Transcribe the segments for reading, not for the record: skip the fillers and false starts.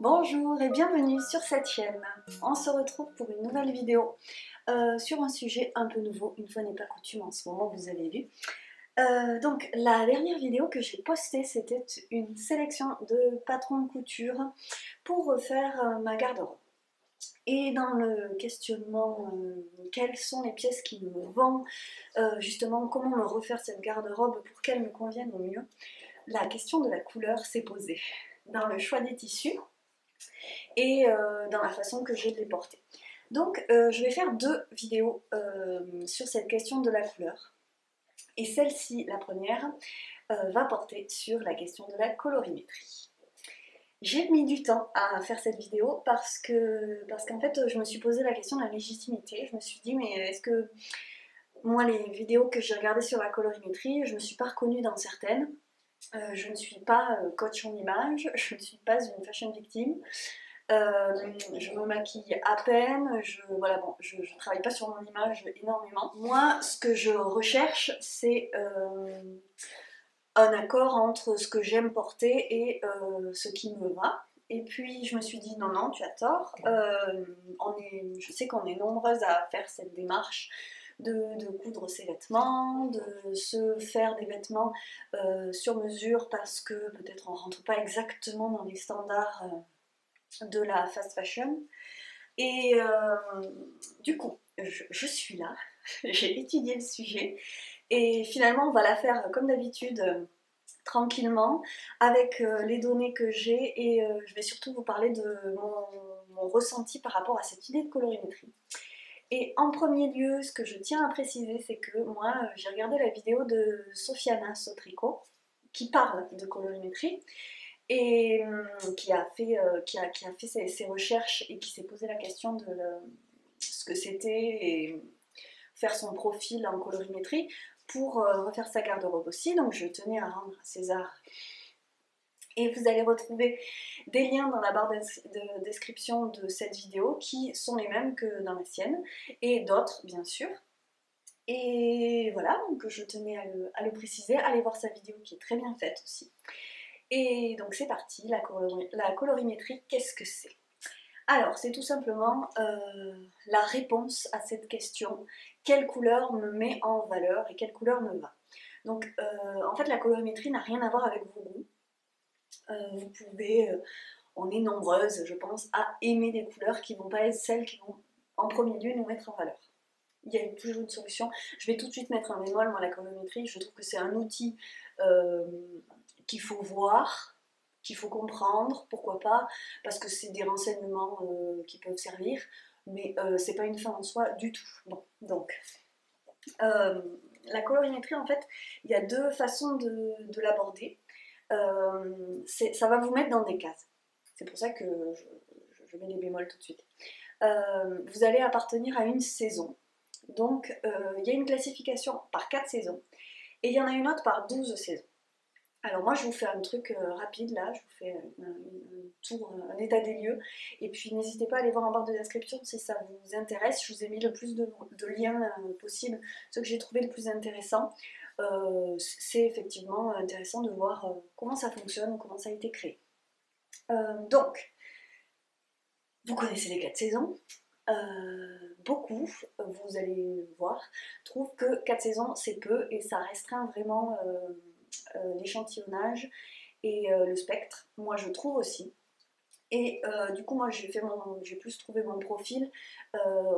Bonjour et bienvenue sur cette chaîne. On se retrouve pour une nouvelle vidéo sur un sujet un peu nouveau, une fois n'est pas coutume en ce moment, vous avez vu. Donc la dernière vidéo que j'ai postée, c'était une sélection de patrons de couture pour refaire ma garde-robe. Et dans le questionnement, quelles sont les pièces qui me vont, justement comment me refaire cette garde-robe pour qu'elle me convienne au mieux, la question de la couleur s'est posée dans le choix des tissus et dans la façon que j'ai de les porter. Donc je vais faire deux vidéos sur cette question de la couleur. Et celle-ci, la première, va porter sur la question de la colorimétrie. J'ai mis du temps à faire cette vidéo parce qu'en fait je me suis posé la question de la légitimité. Je me suis dit mais est-ce que moi les vidéos que j'ai regardées sur la colorimétrie, je ne me suis pas reconnue dans certaines. Je ne suis pas coach en image, je ne suis pas une fashion victime. Je me maquille à peine, voilà, bon, je travaille pas sur mon image énormément. Moi, ce que je recherche, c'est un accord entre ce que j'aime porter et ce qui me va. Et puis je me suis dit non, non, tu as tort. Je sais qu'on est nombreuses à faire cette démarche de coudre ses vêtements, de se faire des vêtements sur mesure parce que peut-être on rentre pas exactement dans les standards de la fast fashion. Et du coup, je suis là, j'ai étudié le sujet et finalement on va la faire comme d'habitude tranquillement avec les données que j'ai et je vais surtout vous parler de mon ressenti par rapport à cette idée de colorimétrie. Et en premier lieu, ce que je tiens à préciser, c'est que moi j'ai regardé la vidéo de Sofiana Sotrico qui parle de colorimétrie et qui a fait ses recherches et qui s'est posé la question de ce que c'était et faire son profil en colorimétrie pour refaire sa garde-robe aussi. Donc je tenais à rendre à César. Et vous allez retrouver des liens dans la barre de description de cette vidéo qui sont les mêmes que dans la sienne et d'autres bien sûr. Et voilà, donc je tenais à le préciser, allez voir sa vidéo qui est très bien faite aussi. Et donc c'est parti, la colorimétrie, qu'est-ce que c'est? Alors c'est tout simplement la réponse à cette question, quelle couleur me met en valeur et quelle couleur me va? Donc en fait la colorimétrie n'a rien à voir avec vos goûts. Vous pouvez, on est nombreuses je pense, à aimer des couleurs qui ne vont pas être celles qui vont en premier lieu nous mettre en valeur. Il y a toujours une solution. Je vais tout de suite mettre un bémol, moi la colorimétrie, je trouve que c'est un outil qu'il faut voir, qu'il faut comprendre, pourquoi pas, parce que c'est des renseignements qui peuvent servir, mais c'est pas une fin en soi du tout. Bon, donc, la colorimétrie, en fait, il y a deux façons de l'aborder. Ça va vous mettre dans des cases. C'est pour ça que je mets les bémols tout de suite. Vous allez appartenir à une saison. Donc, il y a une classification par 4 saisons et il y en a une autre par 12 saisons. Alors moi je vous fais un truc rapide là, je vous fais un tour, un état des lieux et puis n'hésitez pas à aller voir en barre de description si ça vous intéresse. Je vous ai mis le plus de liens possible, ce que j'ai trouvé le plus intéressant. C'est effectivement intéressant de voir comment ça fonctionne, comment ça a été créé. Donc, vous connaissez les 4 saisons. Beaucoup, vous allez voir, trouvent que 4 saisons c'est peu et ça restreint vraiment l'échantillonnage et le spectre. Moi je trouve aussi. Et du coup moi j'ai plus trouvé mon profil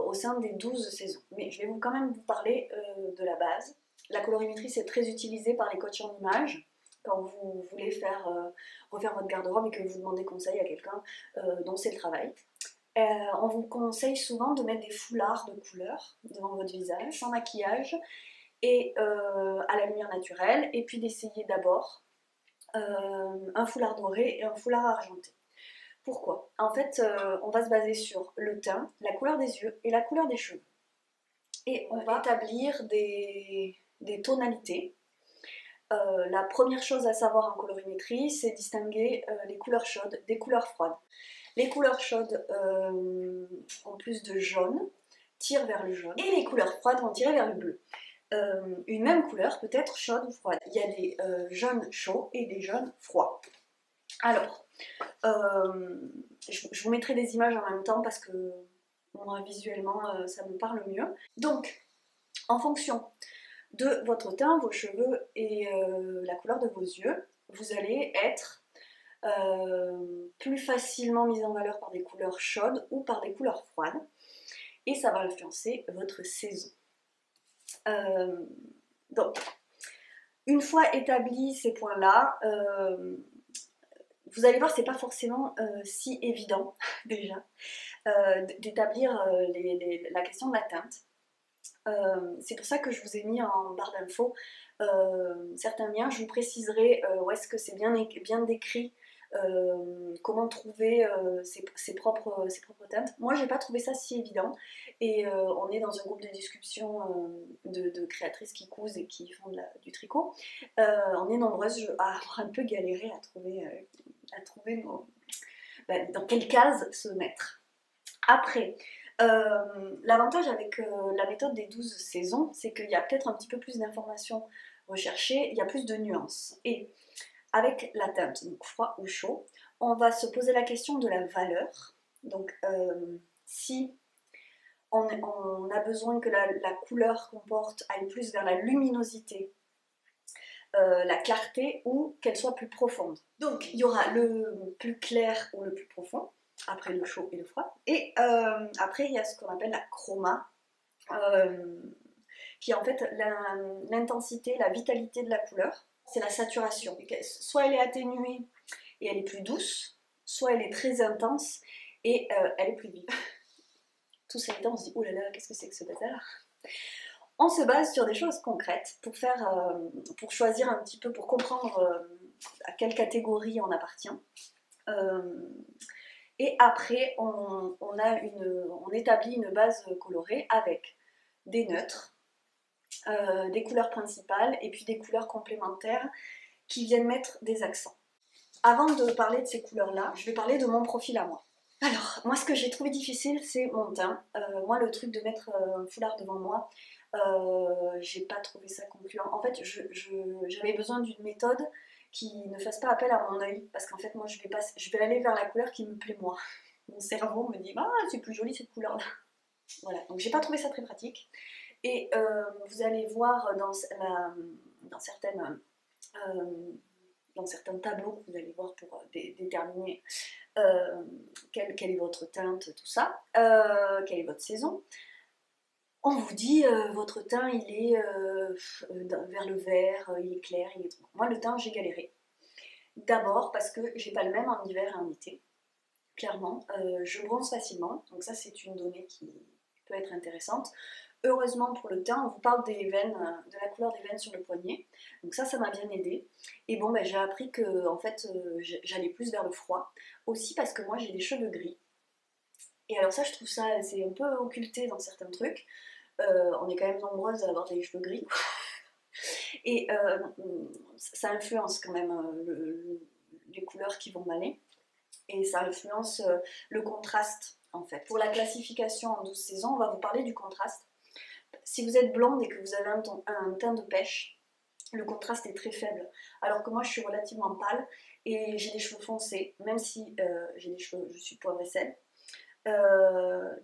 au sein des 12 saisons. Mais je vais quand même vous parler de la base. La colorimétrie c'est très utilisé par les coachs en images. Quand vous voulez refaire votre garde-robe et que vous demandez conseil à quelqu'un dont c'est le travail. On vous conseille souvent de mettre des foulards de couleur devant votre visage, sans maquillage et à la lumière naturelle, et puis d'essayer d'abord un foulard doré et un foulard argenté. Pourquoi? En fait, on va se baser sur le teint, la couleur des yeux et la couleur des cheveux. Et on va établir des tonalités. La première chose à savoir en colorimétrie, c'est distinguer les couleurs chaudes des couleurs froides. Les couleurs chaudes, en plus de jaune, tirent vers le jaune, et les couleurs froides vont tirer vers le bleu. Une même couleur peut être chaude ou froide. Il y a des jaunes chauds et des jaunes froids. Alors, Je vous mettrai des images en même temps parce que moi, visuellement, ça me parle mieux. Donc, en fonction de votre teint, vos cheveux et la couleur de vos yeux, vous allez être plus facilement mise en valeur par des couleurs chaudes ou par des couleurs froides. Et ça va influencer votre saison. Donc, une fois établis ces points-là, vous allez voir, c'est pas forcément si évident déjà d'établir la question de la teinte. C'est pour ça que je vous ai mis en barre d'infos certains liens. Je vous préciserai où est-ce que c'est bien décrit, comment trouver ses propres teintes. Moi, j'ai pas trouvé ça si évident et on est dans un groupe de discussion de créatrices qui cousent et qui font du tricot. On est nombreuses à avoir un peu galéré à trouver dans quelle case se mettre. Après, l'avantage avec la méthode des 12 saisons, c'est qu'il y a peut-être un petit peu plus d'informations recherchées, il y a plus de nuances. Et avec la teinte, donc froid ou chaud, on va se poser la question de la valeur. Donc si on a besoin que la couleur qu'on porte aille plus vers la luminosité, la clarté, ou qu'elle soit plus profonde. Donc il y aura le plus clair ou le plus profond, après le chaud et le froid. Et après, il y a ce qu'on appelle la chroma, qui est en fait l'intensité, la vitalité de la couleur. C'est la saturation. Soit elle est atténuée et elle est plus douce, soit elle est très intense et elle est plus vive. Tout ça étant, on se dit, oh là là, qu'est-ce que c'est que ce bazar? On se base sur des choses concrètes pour choisir un petit peu, pour comprendre à quelle catégorie on appartient. Et après, on établit une base colorée avec des neutres, des couleurs principales et puis des couleurs complémentaires qui viennent mettre des accents. Avant de parler de ces couleurs-là, je vais parler de mon profil à moi. Alors, moi ce que j'ai trouvé difficile, c'est mon teint. Moi, le truc de mettre un foulard devant moi, j'ai pas trouvé ça concluant. En fait, j'avais besoin d'une méthode qui ne fasse pas appel à mon œil, parce qu'en fait moi je vais aller vers la couleur qui me plaît moi. Mon cerveau me dit ah c'est plus joli cette couleur là. Voilà, donc j'ai pas trouvé ça très pratique. Et vous allez voir dans certains tableaux que vous allez voir pour déterminer quelle est votre teinte, tout ça, quelle est votre saison. On vous dit votre teint il est vers le vert, il est clair, il est trop. Moi le teint j'ai galéré. D'abord parce que j'ai pas le même en hiver et en été. Clairement, je bronze facilement, donc ça c'est une donnée qui peut être intéressante. Heureusement pour le teint, on vous parle des veines, de la couleur des veines sur le poignet, donc ça m'a bien aidé. Et bon, j'ai appris que en fait, j'allais plus vers le froid, aussi parce que moi j'ai des cheveux gris. Et alors ça, je trouve ça, c'est un peu occulté dans certains trucs. On est quand même nombreuses à avoir des cheveux gris. Et ça influence quand même les couleurs qui vont m'aller. Et ça influence le contraste, en fait. Pour la classification en 12 saisons, on va vous parler du contraste. Si vous êtes blonde et que vous avez un teint de pêche, le contraste est très faible. Alors que moi, je suis relativement pâle et j'ai des cheveux foncés, même si j'ai des cheveux, je suis poivre et sel.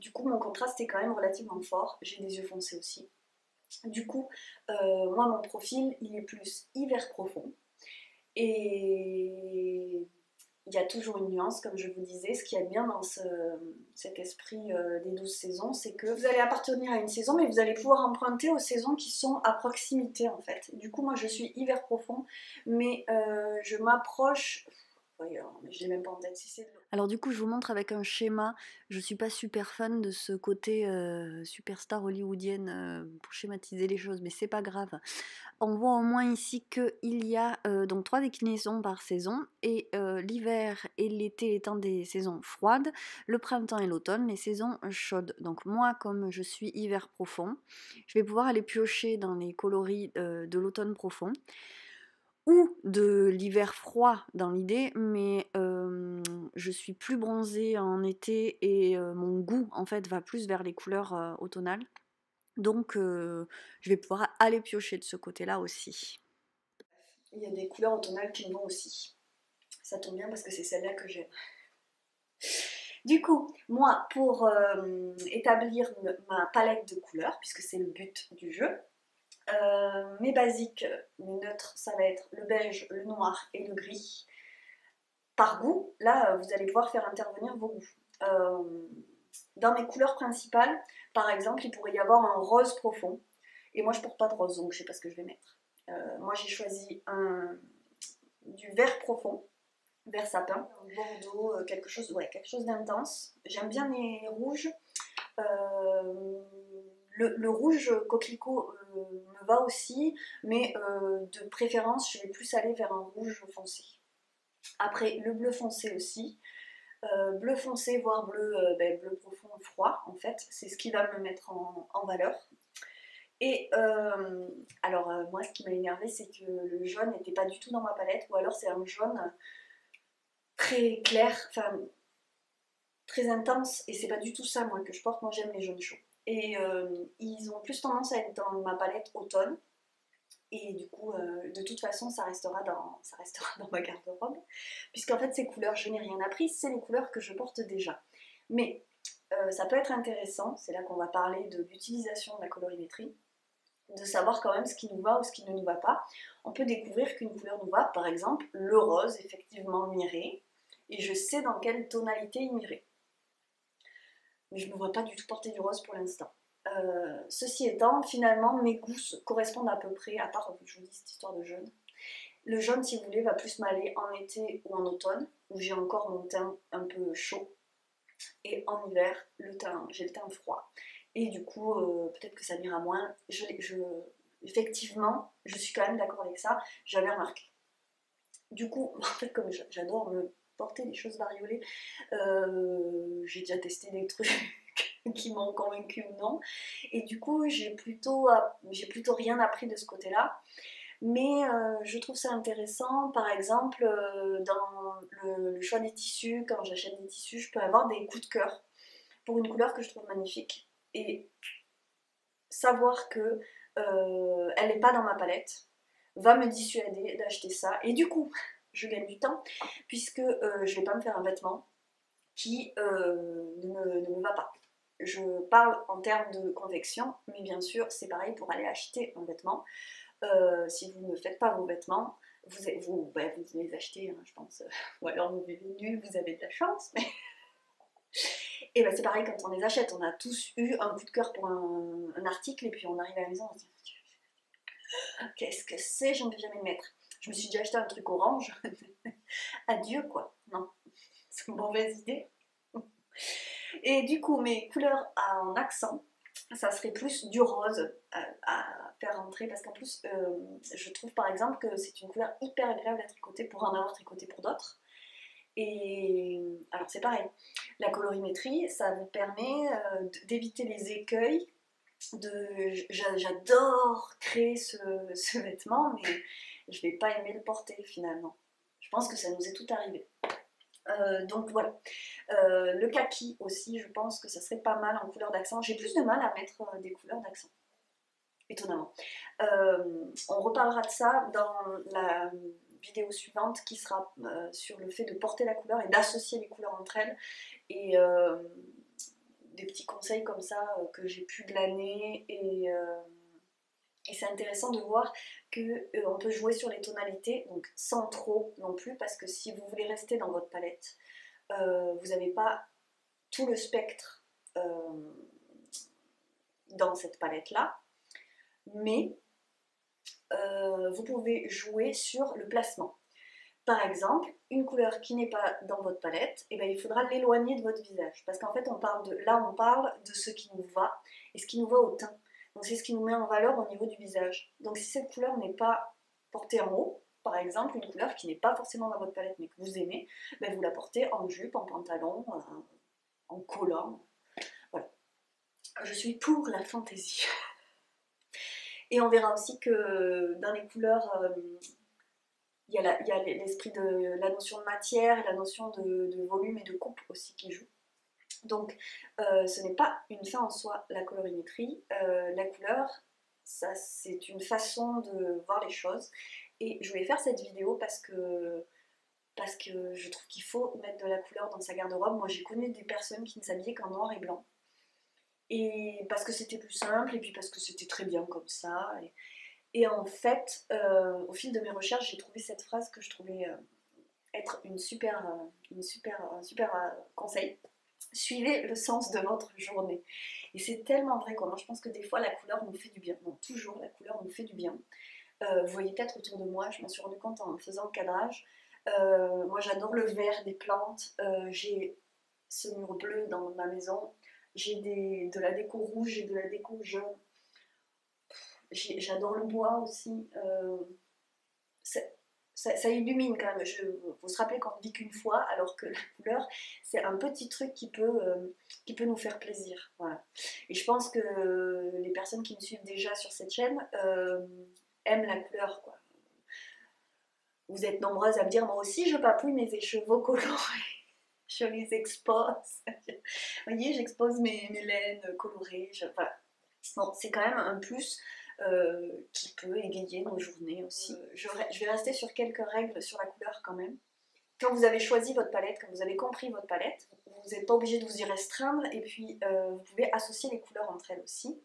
Du coup, mon contraste est quand même relativement fort. J'ai des yeux foncés aussi. Du coup, moi, mon profil, il est plus hiver profond. Et il y a toujours une nuance, comme je vous disais. Ce qu'il y a de bien dans cet esprit des 12 saisons, c'est que vous allez appartenir à une saison, mais vous allez pouvoir emprunter aux saisons qui sont à proximité, en fait. Du coup, moi, je suis hiver profond, mais je m'approche... Oui, je n'ai même pas en tête si c'est... Alors du coup, je vous montre avec un schéma. Je suis pas super fan de ce côté superstar hollywoodienne pour schématiser les choses, mais c'est pas grave. On voit au moins ici qu'il y a donc 3 déclinaisons par saison, et l'hiver et l'été étant des saisons froides, le printemps et l'automne, les saisons chaudes. Donc moi, comme je suis hiver profond, je vais pouvoir aller piocher dans les coloris de l'automne profond, ou de l'hiver froid dans l'idée, mais je suis plus bronzée en été et mon goût en fait va plus vers les couleurs automnales. Donc je vais pouvoir aller piocher de ce côté-là aussi. Il y a des couleurs automnales qui me vont aussi. Ça tombe bien parce que c'est celle-là que j'aime. Du coup, moi, pour établir ma palette de couleurs, puisque c'est le but du jeu, mes basiques, mes neutres, ça va être le beige, le noir et le gris. Par goût, là, vous allez pouvoir faire intervenir vos goûts. Dans mes couleurs principales, par exemple, il pourrait y avoir un rose profond. Et moi, je porte pas de rose, donc je sais pas ce que je vais mettre. Moi, j'ai choisi du vert profond, vert sapin, un bordeaux, quelque chose, ouais, quelque chose d'intense. J'aime bien les rouges. Le rouge coquelicot me va aussi, mais de préférence, je vais plus aller vers un rouge foncé. Après, le bleu foncé aussi. Bleu foncé, voire bleu profond froid, en fait. C'est ce qui va me mettre en valeur. Et alors, moi, ce qui m'a énervé, c'est que le jaune n'était pas du tout dans ma palette, ou alors c'est un jaune très clair, enfin très intense, et c'est pas du tout ça, moi, que je porte. Moi, j'aime les jaunes chauds. Et ils ont plus tendance à être dans ma palette automne. Et du coup, de toute façon, ça restera dans ma garde-robe. Puisqu'en fait, ces couleurs, je n'ai rien appris, c'est les couleurs que je porte déjà. Mais ça peut être intéressant, c'est là qu'on va parler de l'utilisation de la colorimétrie, de savoir quand même ce qui nous va ou ce qui ne nous va pas. On peut découvrir qu'une couleur nous va, par exemple, le rose, effectivement, m'irait, et je sais dans quelle tonalité il m'irait. Mais je ne me vois pas du tout porter du rose pour l'instant. Ceci étant, finalement, mes goûts correspondent à peu près, à part, je vous dis, cette histoire de jaune. Le jaune, si vous voulez, va plus m'aller en été ou en automne, où j'ai encore mon teint un peu chaud. Et en hiver, j'ai le teint froid. Et du coup, peut-être que ça m'ira moins. Effectivement, je suis quand même d'accord avec ça, j'avais remarqué. Du coup, en fait, comme j'adore me porter des choses bariolées, j'ai déjà testé des trucs qui m'ont convaincu ou non. Et du coup, j'ai plutôt rien appris de ce côté-là. Mais je trouve ça intéressant, par exemple, dans le choix des tissus, quand j'achète des tissus, je peux avoir des coups de cœur pour une couleur que je trouve magnifique. Et savoir que elle n'est pas dans ma palette va me dissuader d'acheter ça. Et du coup, je gagne du temps, puisque je ne vais pas me faire un vêtement qui ne me va pas. Je parle en termes de confection, mais bien sûr, c'est pareil pour aller acheter un vêtement. Si vous ne faites pas vos vêtements, vous les achetez, hein, je pense. Ou alors vous vivez nu, vous avez de la chance. Mais... Et ben c'est pareil quand on les achète. On a tous eu un coup de cœur pour un article et puis on arrive à la maison, on se dit qu'est-ce que c'est, je ne vais jamais le mettre. Je me suis déjà acheté un truc orange. Adieu quoi. Non, c'est une mauvaise idée. Et du coup, mes couleurs en accent, ça serait plus du rose à faire rentrer parce qu'en plus, je trouve par exemple que c'est une couleur hyper agréable à tricoter pour en avoir tricoté pour d'autres. Et alors c'est pareil, la colorimétrie, ça vous permet d'éviter les écueils. J'adore créer ce vêtement, mais je vais pas aimer le porter finalement. Je pense que ça nous est tout arrivé. Donc voilà. Le kaki aussi, je pense que ça serait pas mal en couleur d'accent. J'ai plus de mal à mettre des couleurs d'accent, étonnamment. On reparlera de ça dans la vidéo suivante qui sera sur le fait de porter la couleur et d'associer les couleurs entre elles. Et des petits conseils comme ça que j'ai pu glaner. Et c'est intéressant de voir qu'on peut jouer sur les tonalités, donc sans trop non plus, parce que si vous voulez rester dans votre palette, vous n'avez pas tout le spectre dans cette palette-là, mais vous pouvez jouer sur le placement. Par exemple, une couleur qui n'est pas dans votre palette, eh bien, il faudra l'éloigner de votre visage. Parce qu'en fait, on parle de ce qui nous va et ce qui nous va au teint. Donc c'est ce qui nous met en valeur au niveau du visage. Donc si cette couleur n'est pas portée en haut, par exemple, une couleur qui n'est pas forcément dans votre palette mais que vous aimez, ben, vous la portez en jupe, en pantalon, en collant. Voilà. Je suis pour la fantaisie. Et on verra aussi que dans les couleurs... il y a l'esprit de la notion de matière et la notion de volume et de coupe aussi qui joue. Donc ce n'est pas une fin en soi la colorimétrie, la couleur, ça c'est une façon de voir les choses. Et je voulais faire cette vidéo parce que parce que je trouve qu'il faut mettre de la couleur dans sa garde-robe. Moi j'ai connu des personnes qui ne s'habillaient qu'en noir et blanc. Et parce que c'était plus simple, et puis parce que c'était très bien comme ça. Et en fait, au fil de mes recherches, j'ai trouvé cette phrase que je trouvais être un super conseil. Suivez le sens de votre journée. Et c'est tellement vrai quoi. Moi je pense que des fois la couleur nous fait du bien. Bon, toujours la couleur nous fait du bien. Vous voyez peut-être autour de moi, je m'en suis rendu compte en faisant le cadrage. Moi j'adore le vert des plantes. J'ai ce mur bleu dans ma maison. J'ai de la déco rouge et de la déco jaune. J'adore le bois aussi. Ça illumine quand même. Faut se rappeler qu'on ne vit qu'une fois, alors que la couleur, c'est un petit truc qui peut nous faire plaisir. Voilà. Et je pense que les personnes qui me suivent déjà sur cette chaîne aiment la couleur, quoi. Vous êtes nombreuses à me dire, moi aussi je papouille mes cheveux colorés. Je les expose. Vous voyez, j'expose mes laines colorées. Voilà. Bon, c'est quand même un plus qui peut égayer nos journées aussi. Je vais rester sur quelques règles sur la couleur quand même. Quand vous avez choisi votre palette, quand vous avez compris votre palette, vous n'êtes pas obligé de vous y restreindre et puis vous pouvez associer les couleurs entre elles aussi,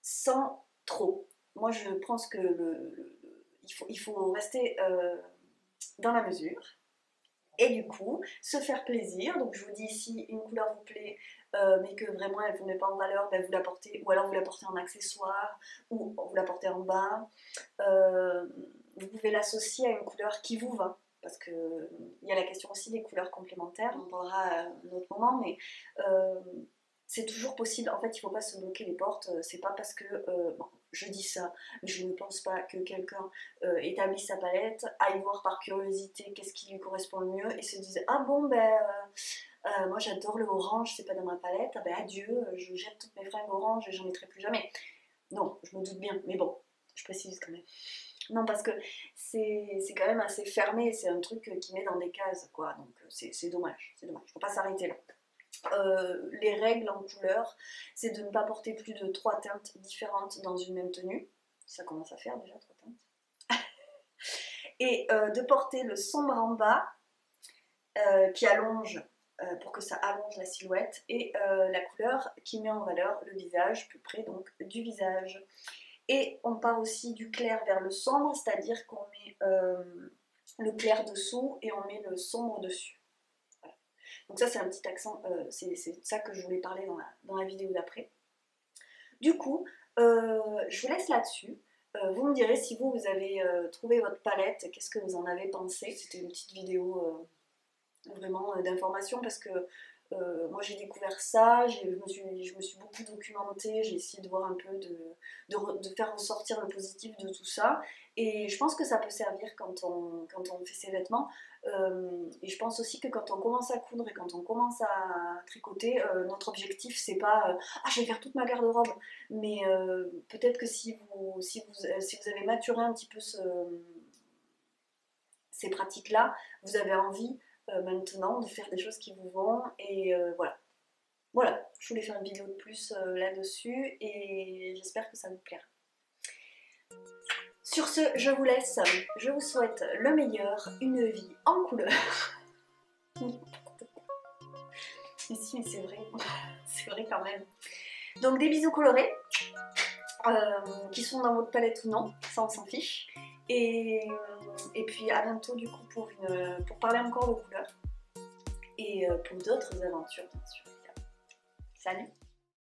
sans trop. Moi je pense que il faut rester dans la mesure. Et du coup, se faire plaisir. Donc je vous dis, si une couleur vous plaît, mais que vraiment elle ne vous met pas en valeur, ben vous la portez, ou alors vous la portez en accessoire, ou vous la portez en bas. Vous pouvez l'associer à une couleur qui vous va. Parce qu'il y a la question aussi des couleurs complémentaires, on en parlera à un autre moment, mais c'est toujours possible. En fait, il ne faut pas se bloquer les portes. C'est pas parce que, bon, je dis ça, mais je ne pense pas que quelqu'un établisse sa palette, aille voir par curiosité qu'est-ce qui lui correspond le mieux et se dise ah bon ben moi j'adore le orange, c'est pas dans ma palette, ah ben adieu, je jette toutes mes fringues orange et j'en mettrai plus jamais. Non, je me doute bien, mais bon, je précise quand même. Non, parce que c'est quand même assez fermé, c'est un truc qui met dans des cases, quoi, donc c'est dommage, c'est dommage, faut pas s'arrêter là. Les règles en couleur, c'est de ne pas porter plus de 3 teintes différentes dans une même tenue. Ça commence à faire déjà 3 teintes. Et de porter le sombre en bas qui allonge pour que ça allonge la silhouette et la couleur qui met en valeur le visage, plus près donc du visage. Et on part aussi du clair vers le sombre, c'est-à-dire qu'on met le clair dessous et on met le sombre dessus. Donc ça c'est un petit accent, c'est ça que je voulais parler dans la vidéo d'après. Du coup, je vous laisse là-dessus. Vous me direz si vous avez trouvé votre palette, qu'est-ce que vous en avez pensé. C'était une petite vidéo vraiment d'information parce que moi j'ai découvert ça, je me suis beaucoup documentée, j'ai essayé de voir un peu, de faire ressortir le positif de tout ça. Et je pense que ça peut servir quand on fait ses vêtements. Et je pense aussi que quand on commence à coudre et quand on commence à tricoter, notre objectif c'est pas ah je vais faire toute ma garde-robe, mais peut-être que si vous avez maturé un petit peu ces pratiques-là, vous avez envie maintenant de faire des choses qui vous vont et voilà. Voilà, je voulais faire une vidéo de plus là-dessus et j'espère que ça vous plaira. Sur ce, je vous laisse, je vous souhaite le meilleur, une vie en couleur. Mais si, mais c'est vrai quand même. Donc des bisous colorés, qui sont dans votre palette ou non, ça on s'en fiche. Et puis à bientôt du coup pour parler encore de couleurs et pour d'autres aventures bien sûr. Salut!